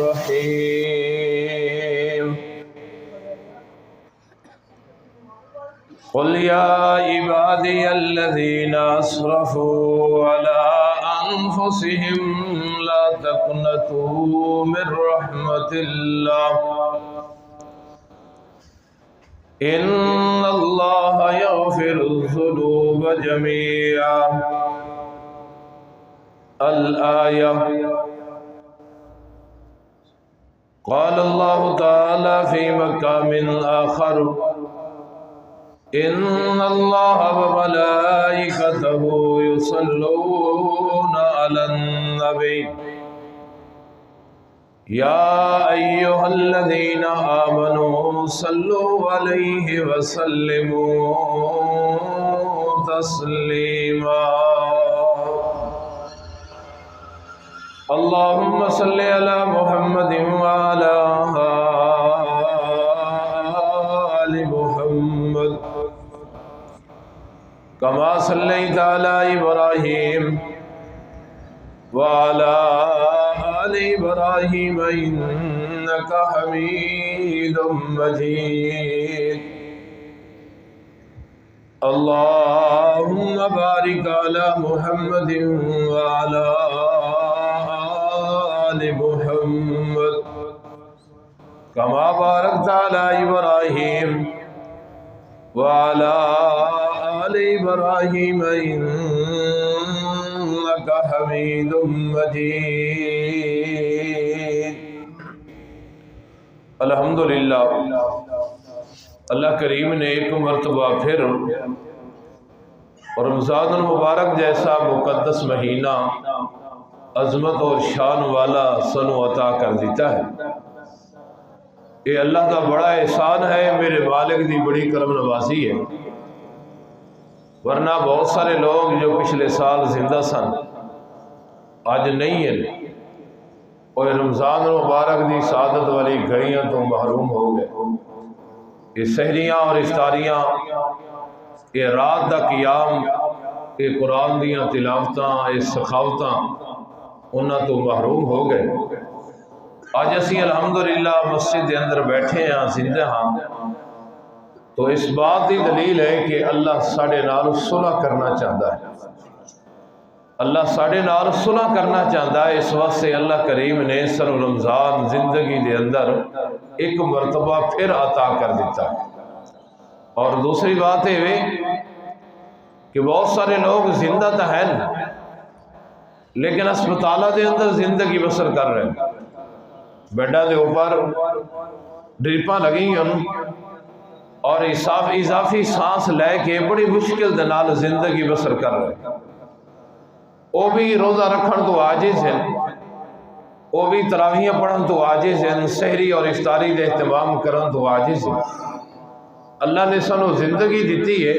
الرحيم قل يا عبادي الذين أسرفوا على أنفسهم لا تقنطوا من رحمة الله إن الله يغفر الذنوب جميعا الآية قال الله تعالى في مقام آخر إن الله وملائكته يصلون على النبي يا أيها الذين آمنوا صلوا عليه وسلموا تسليما اللهم صل على محمد وعلى آل محمد كما صليت على إبراهيم وعلى آل إبراهيم إنك حميد مجيد اللهم بارك على محمد وعلى آل محمد كما باركت على إبراهيم وعلى آل إبراهيم إنك حميد مجيد الحمدللہ اللہ کریم نے ایک مرتبہ پھر رمضان المبارک جیسا مقدس مہینہ عظمت اور شان والا سنو عطا کر دیتا ہے۔ یہ اللہ کا بڑا احسان ہے، میرے مالک دی بڑی کرم نوازی ہے، ورنہ بہت سارے لوگ جو پچھلے سال زندہ سن آج نہیں ہیں، اور رمضان المبارک دی سعادت والی گھڑیاں تو محروم ہو گئے۔ یہ سحریاں اور افطاریاں، یہ رات دا قیام، یہ قرآن دیاں تلاوتاں، یہ سخاوتاں انہاں تو محروم ہو گئے۔ آج اسی الحمدللہ مسجد دے اندر بیٹھے ہیں، زندہ ہاں، تو اس بات کی دلیل ہے کہ اللہ ساڑھے نال صلح کرنا چاہتا ہے، اللہ ساڑھے نال صلح کرنا چاہتا ہے۔ اس وقت سے اللہ کریم نے سر رمضان زندگی دے اندر ایک مرتبہ پھر عطا کر دیتا ہے۔ اور دوسری بات ہے کہ بہت سارے لوگ زندہ تو ہیں لیکن اسپتالہ دے اندر زندگی بسر کر رہے ہیں، بیڈا دے اوپر ڈرپاں لگی ہیں اور اضافی سانس لے کے بڑی مشکل دے نال زندگی بسر کر رہے ہیں۔ وہ بھی روزہ رکھن تو عاجز ہیں، وہ بھی تراویحاں پڑھن تو عاجز ہیں، سحری اور افطاری دے اہتمام کرن تو عاجز ہیں۔ اللہ نے سانو زندگی دیتی ہے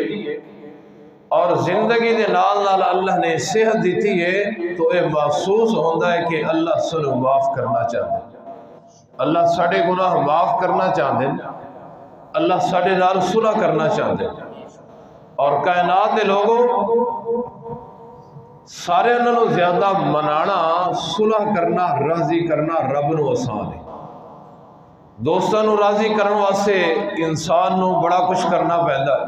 اور زندگی دے نال نال اللہ نے صحت دیتی ہے، تو یہ محسوس ہوتا ہے کہ اللہ سانو معاف کرنا چاہتے ہیں، اللہ ساڑھے گناہ معاف کرنا چاہتے ہیں، اللہ ساڑھے نال صلح کرنا چاہتے ہیں۔ اور کائنات دے لوگوں سارے نالوں زیادہ منانا، صلح کرنا، راضی کرنا رب نو آسان ہے۔ دوستاں نو راضی کرن واسطے انسان نو بڑا کچھ کرنا پیندا ہے،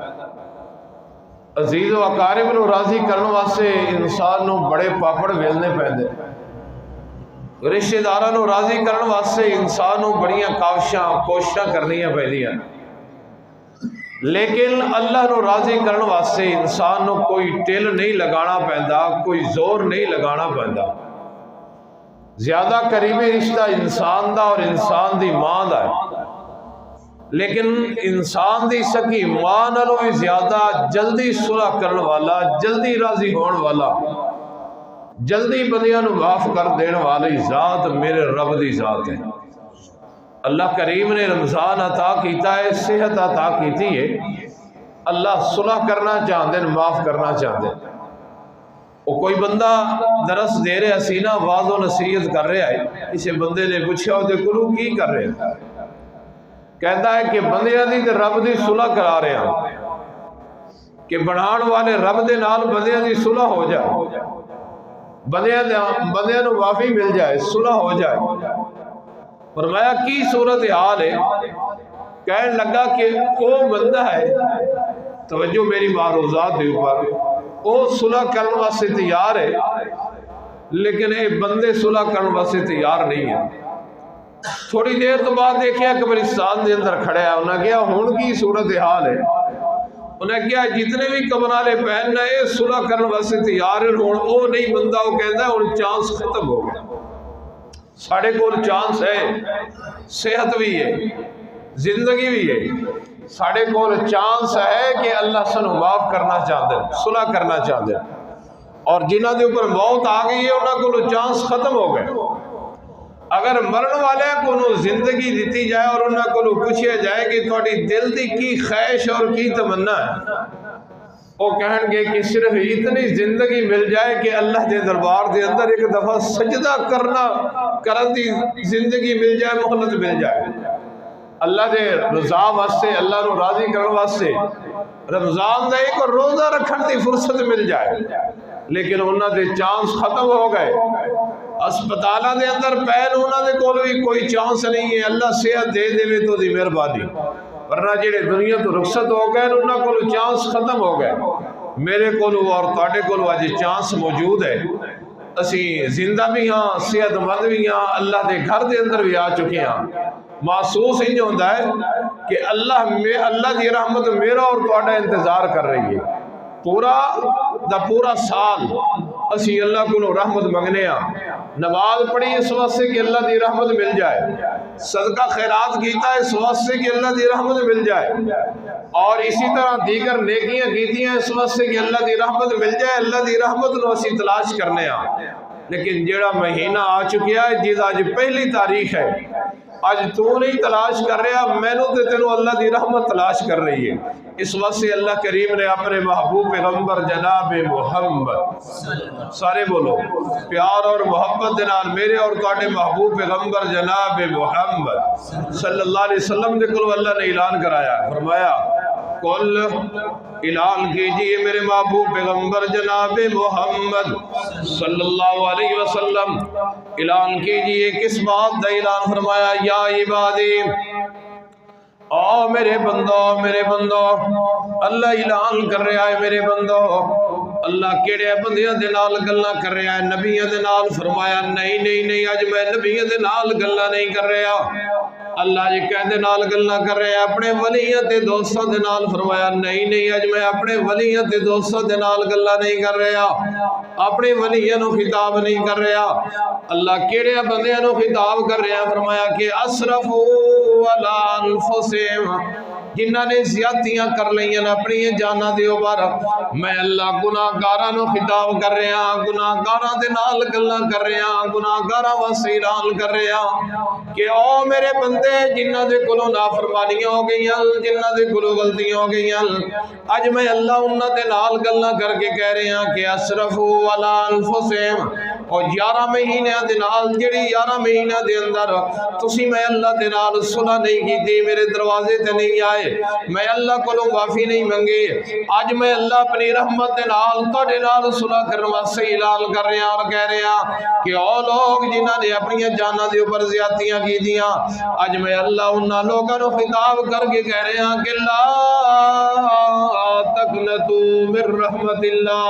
عزیز و اقارب نو راضی کرن واسطے انسان نو بڑے پاپڑ ویلنے پیندے، رشتہ داراں نو راضی کرن واسطے انسان نو بڑیاں کاوشاں کوششاں کرنیاں پیندیاں، لیکن اللہ نو راضی کرن واسطے انسان نو کوئی ٹل نہیں لگانا پیندا، کوئی زور نہیں لگانا پیندا۔ زیادہ قریبی رشتہ انسان دا اور انسان دی ماں دا ہے، لیکن انسان دی سکی ماں نالوں بھی زیادہ جلدی صلح کرن والا، جلدی راضی ہون والا، جلدی بندیاں نو معاف کر دین والی ذات میرے رب دی ذات ہے۔ اللہ کریم نے رمضان عطا کیتا ہے، صحت عطا کیتی ہے، اللہ صلح کرنا چاہتے ہیں، معاف کرنا چاہتے ہیں۔ وہ کوئی بندہ درس دے رہا سینہ واض و نصیحت کر رہا ہے، اسے بندے نے پوچھا وہ کلو کی کر رہے ہیں؟ کہتا ہے کہ بندیاں دی تے رب دی صلح کرا رہے ہیں، کہ بنان والے رب دے نال بندیاں دی صلح ہو جائے، بندیاں نو معافی مل جائے، صلح ہو جائے۔ فرمایا کی صورت حال ہے؟ کہنے لگا کہ وہ بندہ ہے، توجہ میری معروضات کے اوپر، وہ صلح کرنے واسطے تیار ہے لیکن اے بندے صلح کرنے واسطے تیار نہیں ہے۔ تھوڑی دیر تو بعد دیکھیا قبرستان دے اندر کھڑے ہیں، انہیں کہا ہن کی صورت حال ہے؟ انہیں کہا جتنے بھی کمرالے پہننا ہے صلح کرنے واسطے تیار ہے، ہن وہ نہیں بندہ، وہ کہندا ہے ہن چانس ختم ہو گیا، ساڑھے کول چانس ہے، صحت بھی ہے، زندگی بھی ہے، ساڑھے کول چانس ہے کہ اللہ سنو معاف کرنا چاہتے ہیں، صلح کرنا چاہتے ہیں، اور جنہاں دے اوپر موت آ گئی ہے انہاں کو چانس ختم ہو گئے۔ اگر مرن والے کو زندگی دیتی جائے اور انہاں کو پوچھیا جائے کہ تھوڑی دل دی کی خواہش اور کی تمنا ہے، وہ کہیں گے کہ صرف اتنی زندگی مل جائے کہ اللہ دے دربار دے اندر ایک دفعہ سجدہ کرن دی زندگی مل جائے، مہلت مل جائے، اللہ دے رضا واسطے، اللہ نو راضی کرن واسطے رمضان دا ایک روزہ رکھن دی فرصت مل جائے، لیکن انہاں دے چانس ختم ہو گئے۔ اسپتالاں دے اندر پہن انہاں دے کول بھی کوئی چانس نہیں ہے، اللہ صحت دے دے تو دی مہربانی، ورنہ جڑے دنیا تو رخصت ہو گئے انہاں کول چانس ختم ہو گئے۔ میرے کولو اور تواڈے کولو اج چانس موجود ہے، اسی زندہ بھی ہاں، صحت مند بھی ہاں، اللہ دے گھر دے اندر بھی آ چکے ہاں۔ محسوس انج ہوندا ہے کہ اللہ دی رحمت میرا اور تواڈا انتظار کر رہی ہے، پورا سال اسی اللہ کو رحمت منگنے ہاں، نماز پڑھی اس واسطے کہ اللہ دی رحمت مل جائے، صدقہ خیرات کیتا ہے اس واسطے کہ اللہ دی رحمت مل جائے، اور اسی طرح دیگر نیکیاں کیتی ہیں اس واسطے کہ اللہ دی رحمت مل جائے، اللہ دی رحمت نو اسی تلاش کرنے ہاں۔ لیکن جیڑا مہینہ آ چکیا ہے جس آج پہلی تاریخ ہے، آج تو نہیں تلاش کر رہا، میں نو تے تینوں اللہ دی رحمت تلاش کر رہی ہے۔ اس وقت سے اللہ کریم نے اپنے محبوب پیغمبر جناب محمد، سارے بولو پیار اور محبت دنال میرے اور تواڈے محبوب پیغمبر جناب محمد صلی اللہ علیہ وسلم دے کول اللہ نے اعلان کرایا، فرمایا کل اعلان کیجئے میرے محبوب پیغمبر جناب محمد صلی اللہ علیہ وسلم، اعلان کیجئے کس بات دا اعلان؟ فرمایا یا عبادی، او میرے بندو، اللہ اعلان کر رہا ہے میرے بندو، اللہ کیڑے بندیاں دے نال گلاں کر رہا ہے؟ نبیوں دے نال؟ فرمایا نہیں اج میں نبیوں دے نال گلاں نہیں کر رہا، اللہ جی کہندے نال گلاں کر رہا ہے اپنے ولیاں تے دوستاں دے نال۔ فرمایا نہیں اج میں اپنے ولیاں تے دوستاں دے نال گلاں نہیں کر رہا، اپنے ولیاں نو خطاب نہیں کر رہا، اللہ کیڑے بندیاں نو خطاب کر رہا؟ فرمایا کہ اسرفوا علی انفسہم، جنہاں نے زیادتیاں کر لئیں اپنی جاناں دے اوپر، میں اللہ گناہگاراں نو خطاب کر رہا، گناہگاراں دے نال گلاں کر رہا، گناہگاراں واسطے اعلان کر رہا کہ او میرے بندے جنہاں دے کولوں نافرمانیاں ہو گئیاں، جنہاں دے کولوں غلطیاں ہو گئیاں، اج میں اللہ انہاں دے نال گلاں کر کے کہہ رہا کہ اسرفوا علی انفسہم، اور 11 مہینے دے نال جڑی 11 مہینے دے اندر تسی میں اللہ دے نال صلح نہیں کیتی، میرے دروازے تے نہیں آئے، میں اللہ کو معافی نہیں منگی، اج میں اللہ اپنی رحمت دے نال تواڈے نال صلح کرن واسطے اعلان کر رہا اور کہہ رہا کہ او لوگ جنہاں نے اپنی جاناں دے اوپر زیادتیاں کیتیاں، اج میں اللہ انہاں لوگاں نو خطاب کر کے کہہ رہا کہ لا تقنطوا من رحمت اللہ،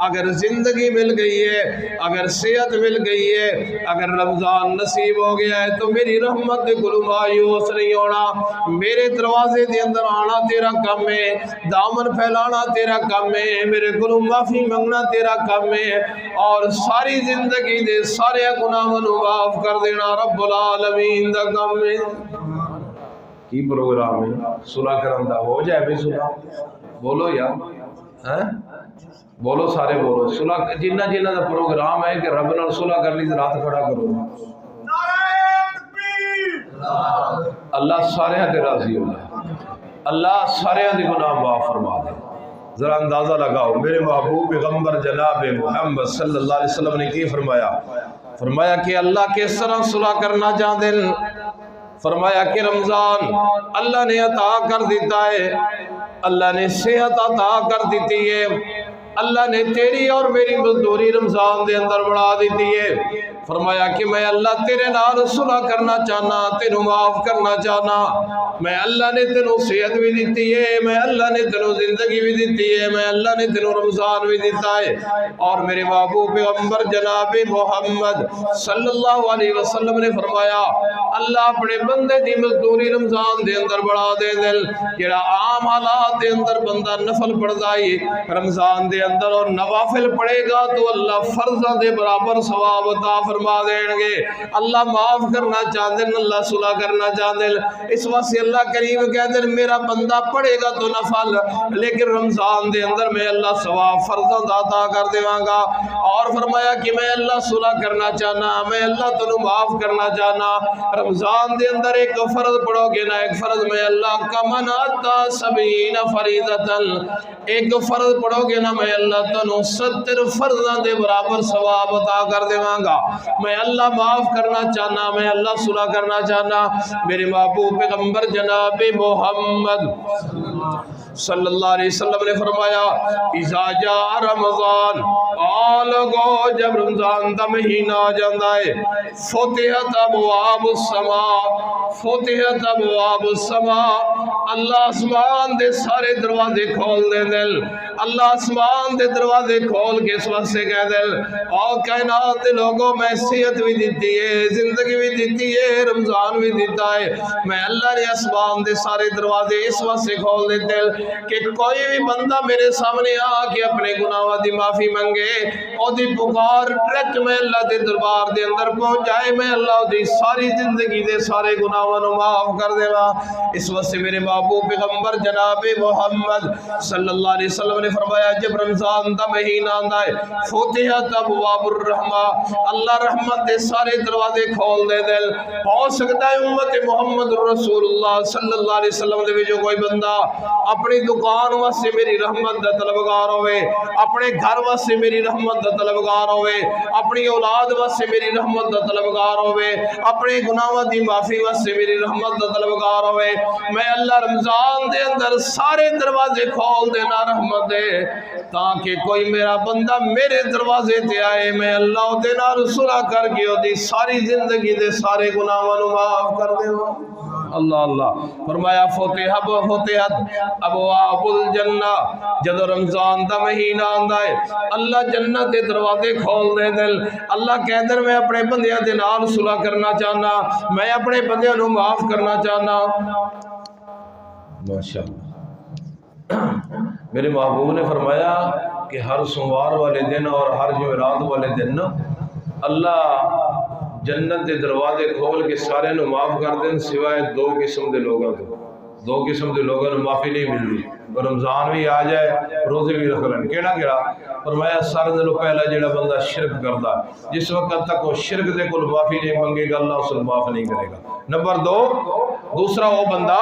اگر زندگی مل گئی ہے، اگر صحت مل گئی ہے، اگر رمضان نصیب ہو گیا ہے تو میری رحمت دے کولوں مایوس نہیں ہونا، میرے دروازے دے اندر آنا تیرا کام ہے، دامن پھیلانا تیرا کام ہے، میرے کولوں معافی منگنا تیرا کام ہے، اور ساری زندگی دے سارے گناہاں نو معاف کر دینا رب العالمین دا کام ہے۔ کی پروگرام ہے صلح کرن دا؟ ہو جائے بھی صلح، بولو یار، بولو سارے بولو صلح، جنہ دا پروگرام ہے کہ رب نال صلح کرنی تو رات کھڑا کرو، اللہ سارے تے راضی ہوگا، اللہ سارے دی گناہ معاف فرما دے۔ ذرا اندازہ لگاؤ میرے محبوب پیغمبر جناب محمد صلی اللہ علیہ وسلم نے کی فرمایا؟ فرمایا کہ اللہ کس طرح صلح کرنا چاہتے ہیں؟ فرمایا کہ رمضان اللہ نے عطا کر دیتا ہے، اللہ نے صحت عطا کر دیتی ہے، اللہ نے تیری اور میری مزدوری رمضان دے اندر بڑھا دیتی ہے۔ فرمایا کہ میں اللہ تیرے نال صلح کرنا چاہنا، تینوں معاف کرنا چاہنا۔ میں اللہ نے تینوں صحت بھی دیتی ہے، میں اللہ نے تینوں زندگی بھی دیتی ہے، میں اللہ نے تینوں رمضان بھی دیتا ہے۔ اور میرے محبوب پیغمبر جناب محمد صلی اللہ علیہ وسلم نے فرمایا اللہ اپنے بندے دی مزدوری رمضان دے اندر بڑھا دے دل۔ جڑا عام حالات دے اندر بندہ نفل پڑھدا ہے رمضان دے اندر اور نوافل پڑھے گا تو اللہ فرضاں دے برابر ثواب عطا فرما دیں گے۔ اللہ معاف کرنا چاہتے ہیں، اللہ صلح کرنا چاہتے ہیں۔ اس واسطے اللہ کریم کہتے ہیں میرا بندہ پڑھے گا تو نفل، لیکن رمضان دے اندر میں اللہ ثواب فرضاں دا عطا کر دیواں گا۔ اور فرمایا کہ میں اللہ صلح کرنا چاہنا، میں اللہ تنو معاف کرنا چاہنا۔ رمضان دے اندر ایک فرض پڑھو گے نا، ایک فرض میں اللہ کا مناتا سبین فریضتن، ایک فرض پڑھو گے نا میں اللہ تنو 70 فرضاں دے برابر ثواب عطا کر دیواں گا۔ میں اللہ معاف کرنا چاہنا، میں اللہ صلح کرنا چاہنا۔ میرے محبوب پیغمبر جناب محمد صلی اللہ علیہ وسلم نے فرمایا اذا جاء رمضان، آلگو جب رمضان دا مہینہ آ جاندہ ہے، فتحت ابواب السماء، فتحت ابواب السماء، اللہ آسمان دے سارے دروازے کھول دے دل۔ اللہ آسمان دے دروازے کھول کے اس وقت سے کہہ دل اور کائنات دے لوگوں میں صحت بھی دیتی ہے، زندگی بھی دیتی ہے، رمضان بھی دیتا ہے۔ میں اللہ نے آسمان دے سارے دروازے اس وقت سے کھول دے دل کہ کوئی بھی بندہ میرے سامنے آ کے اپنے گناہوں دی معافی منگے، اور دی پکار ڈائریکٹ میں اللہ دے دربار دے اندر پہنچ جائے، میں اللہ دی ساری زندگی دے سارے گناہوں نو معاف کر دے گا۔ اس وقت سے میرے محبوب پیغمبر جناب محمد صلی اللہ علیہ وسلم نے فرمایا جب رمضان دا مہینہ آندا ہے فتحت ابواب الرحمہ، اللہ رحمت دے سارے دروازے کھول دے دل۔ ہو سکتا ہے امت محمد رسول اللہ صلی اللہ علیہ وسلم دے جو کوئی بندہ اپنی دکان واسطے میری رحمت دا طلبگار ہوئے، اپنے گھر واسطے میری رحمت دا طلبگار ہوئے، اپنی اولاد واسطے میری رحمت دا طلبگار ہوئے، اپنے گناہوں دی معافی واسطے میری رحمت دا طلبگار ہوئے، میں اللہ رمضان دے اندر سارے دروازے کھول دینا رحمت دے تاکہ کوئی میرا بندہ میرے دروازے تے آئے، میں اللہ دے نال صلح کر کے دی ساری زندگی دے سارے گناہوں نو معاف کر دے۔ اللہ اللہ فرمایا فتحت ابواب الجنہ، جب رمضان دا مہینہ آندا ہے اللہ جنت دے دروازے کھول دے دل۔ اللہ کہندے میں اپنے بندیاں دے نال صلح کرنا چاہنا، میں اپنے بندیاں نو معاف کرنا چاہنا۔ ماشاءاللہ میرے محبوب نے فرمایا کہ ہر سوموار والے دن اور ہر جمعرات والے دن اللہ جنت دے دروازے کھول کے سارے نو معاف کر دیں سوائے دو قسم دے لوگوں کو۔ دو قسم دے لوگوں نو معافی نہیں ملتی، رمضان بھی آ جائے روزے بھی رکھ لیں۔ کیڑا کیڑا؟ فرمایا سارے دنوں پہلا جڑا بندہ شرک کردا، جس وقت تک وہ شرک دے کول معافی نہیں منگے گا اللہ اسے معاف نہیں کرے گا۔ نمبر دو، دوسرا وہ بندہ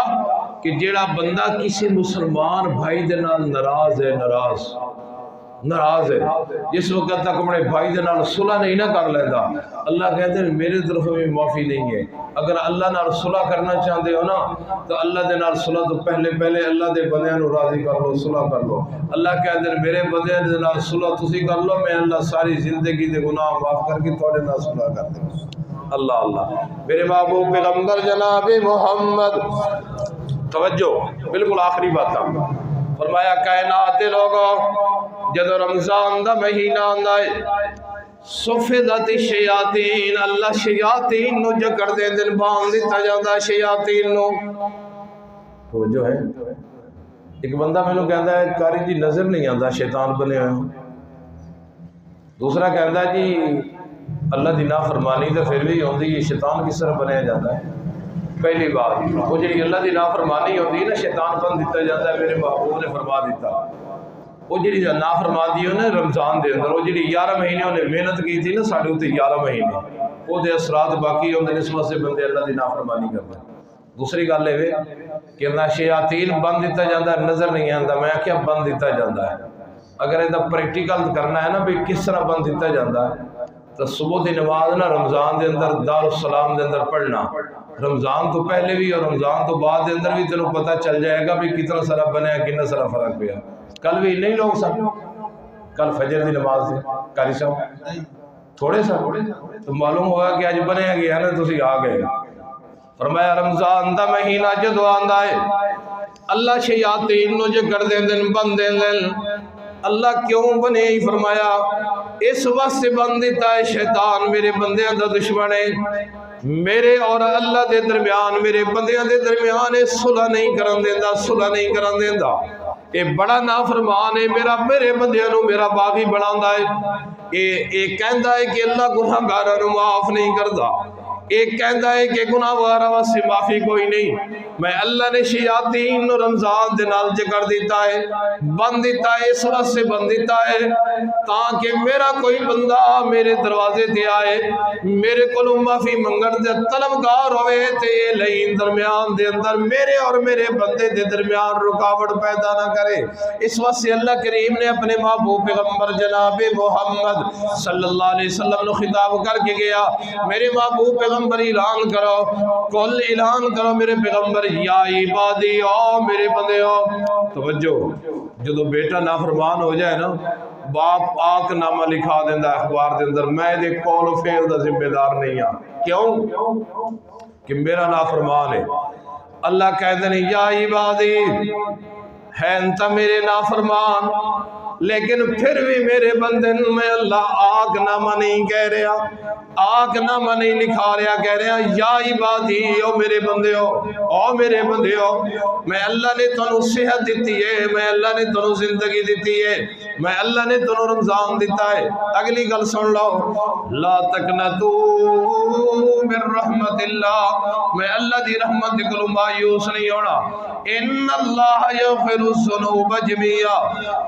کہ جڑا بندہ کسی مسلمان بھائی دے نال ناراض ہے، ناراض ہے، جس وقت تک اپنے بھائی دے نال صلح نہیں نہ کر لیتا، اللہ کہتے ہیں میرے طرف میں معافی نہیں ہے۔ اگر اللہ نال صلح کرنا چاہتے ہو نا تو اللہ دے نال صلح تو پہلے اللہ دے بندیاں نو راضی کر لو، صلح کر لو۔ اللہ کہتے ہیں میرے بندیاں دے نال صلح تسی کر لو، میں اللہ ساری زندگی دے گناہ معاف کر کے تواڈے نال صلح کر دوں۔ اللہ اللہ میرے محبوب پیغمبر جناب محمد، توجہ بالکل آخری بات ہے، فرمایا کائنات دے لوگوں جب رمضان دا مہینہ آندا ہے صفدت الشیاطین، اللہ شیاطین نو جکڑ دے دن باندھ دیتا جاتا شیاطین نو۔ توجہ ہے، ایک بندہ میں نے کہتا ہے کاری جی نظر نہیں آتا شیطان بنے ہوئے، دوسرا کہتا ہے جی اللہ دی نافرمانی تو پھر بھی ہوندی ہے، شیطان کس طرح بنیا جاتا ہے؟ پہلی بات وہ جی اللہ دی نافرمانی ہوتی ہے نا شیطان بن دیتا جاتا ہے، میرے محبوب نے فرما دیتا۔ وہ جی نافرمانی ہے نا رمضان دے اندر، وہ جی 11 مہینے انہیں محنت کی تھی نا ساڑھے اتنے 11 مہینے وہ دے اثرات باقی ہوندے اس واسطے بندے اللہ دی نافرمانی کرتے ہیں۔ دوسری گل ہے کہ نہ شیاطین بن دیتا جاتا ہے، نظر نہیں آتا، میں کیا بن دیتا جاتا ہے۔ اگر یہ پریکٹیکل کرنا ہے نا بھی کس طرح بن دیتا جاتا ہے تو صبح دی نماز نا رمضان دے اندر دارالسلام دے اندر پڑھنا، رمضان تو پہلے بھی اور رمضان تو بعد دے اندر بھی تینوں پتہ چل جائے گا بھی کتنا سارا بنیا کتنا سارا فرق پیا۔ کل بھی نہیں لوگ سب کل فجر دی نماز سے قاری صاحب تھوڑے سا تو معلوم ہوا کہ اج بنیا گیا نا تسی آ گئے فرمایا رمضان دا مہینہ جدو آندا ہے اللہ شیاطین نو جو کر دیں دن بند دیں دن اللہ کیوں بنے ہی فرمایا اس وقت سے بند دیتا ہے شیطان میرے بندیاں دا دشمن ہے میرے اور اللہ دے درمیان میرے بندیاں دے درمیان صلح نہیں کرن دیندا صلح نہیں کرن دیندا اے بڑا نافرمان ہے میرے بندیاں نو میرا باغی بناوندا ہے اے کہندا ہے کہ اللہ گناہگاراں نو معاف نہیں کردا ایک کہندا ہے کہ گناہ وغیرہ سے معافی کوئی نہیں میں اللہ نے شیاطین رمضان دے نال کر دیتا ہے بند دیتا ہے اس وقت سے بند دیتا ہے تاکہ میرا کوئی بندہ میرے دروازے تے آئے میرے کو معافی منگن دے طلبگار ہوئے تے لین درمیان دے اندر میرے اور میرے بندے دے درمیان رکاوٹ پیدا نہ کرے اس وقت سے اللہ کریم نے اپنے محبوب پیغمبر جناب محمد صلی اللہ علیہ وسلم نے خطاب کر کے گیا میرے محبوب پیغمبر اعلان کرو کل اعلان کرو میرے پیغمبر یا عبادی او میرے بندے او توجہ جدو بیٹا نافرمان ہو جائے نا باپ آنکھ نامہ لکھا دیندہ اخبار دے اندر میں دے کول و فیل دا ذمہ دار نہیں ہاں کیوں کہ میرا نافرمان ہے اللہ کہتے ہیں یا عبادی ہے انتا میرے نافرمان لیکن پھر بھی میرے بندے میں اللہ آگ نامہ نہیں کہہ رہا آگ نامہ نہیں لکھا رہا کہہ رہا یا عبادی او میرے بندے او میرے بندے میں اللہ نے تنو صحت دیتی ہے میں اللہ نے تنو زندگی دیتی ہے میں اللہ نے تنو رمضان دیتا ہے اگلی گل سن لو لا تقنطو من رحمت اللہ میں اللہ دی رحمت کو مایوس نہیں ہونا ان اللہ یغفر الذنوب جميعا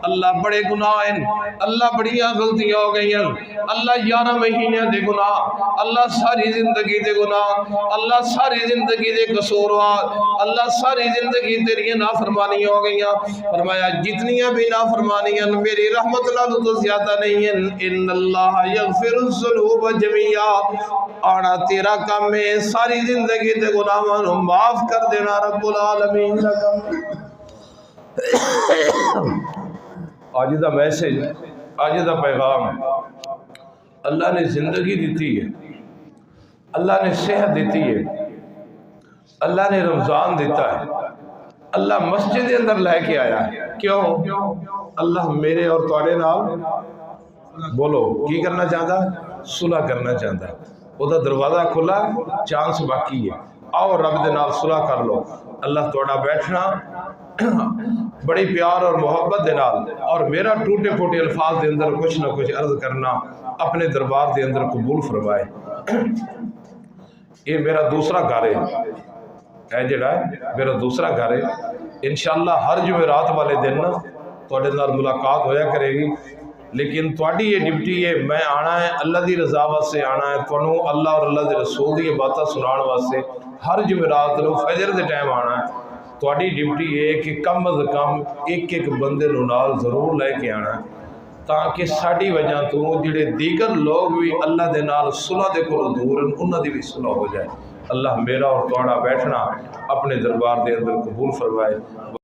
اللہ بڑے گناہ ہیں اللہ بڑیاں غلطیاں ہو گئی ہیں اللہ 11 مہینے دے گناہ اللہ ساری زندگی دے گناہ اللہ ساری زندگی دے قصوروار اللہ ساری زندگی تیری نافرمانی ہو گئی ہیں فرمایا جتنیاں بھی نافرمانیاں میری رحمت نالوں تو زیادہ نہیں ہیں ان اللہ یغفر الذنوب جميعا آنا تیرا کام ہے ساری زندگی دے گناہوں معاف کر دینا رب العالمین کا کام آج دا میسج آج دا پیغام اللہ نے زندگی دیتی ہے اللہ نے صحت دیتی ہے اللہ نے رمضان دیتا ہے اللہ مسجد اندر لے کے آیا ہے کیوں اللہ میرے اور تواڈے نال بولو کی کرنا چاہتا ہے صلح کرنا چاہتا ہے وہ دروازہ کھلا چانس باقی ہے آؤ رب دے نال صلح کر لو اللہ تواڈا بیٹھنا بڑی پیار اور محبت دے نال اور میرا ٹوٹے پھوٹے الفاظ دے اندر کچھ نہ کچھ عرض کرنا اپنے دربار دے اندر قبول فرمائے یہ میرا دوسرا گھر ہے جڑا ہے میرا دوسرا گھر ہے انشاءاللہ ہر جمعرات والے دن تواڈے نال ملاقات ہویا کرے گی لیکن تواڈی یہ ڈیوٹی ہے میں آنا ہے اللہ دی رضا واسطے آنا ہے تانوں اللہ اور اللہ دے رسول دی باتاں سنان واسطے ہر جمعرات نو فجر دے ٹائم آنا ہے تواڈی ڈیوٹی ہے کہ کم از کم ایک بندے نو نال ضرور لے کے آنا ہے تاکہ ساڈی وجہ تو جڑے دیگر لوگ بھی اللہ دے نال صلح دے کولوں دور ہیں انہاں دی بھی صلح ہو جائے اللہ میرا اور تواڈا بیٹھنا اپنے دربار دے اندر قبول فرمائے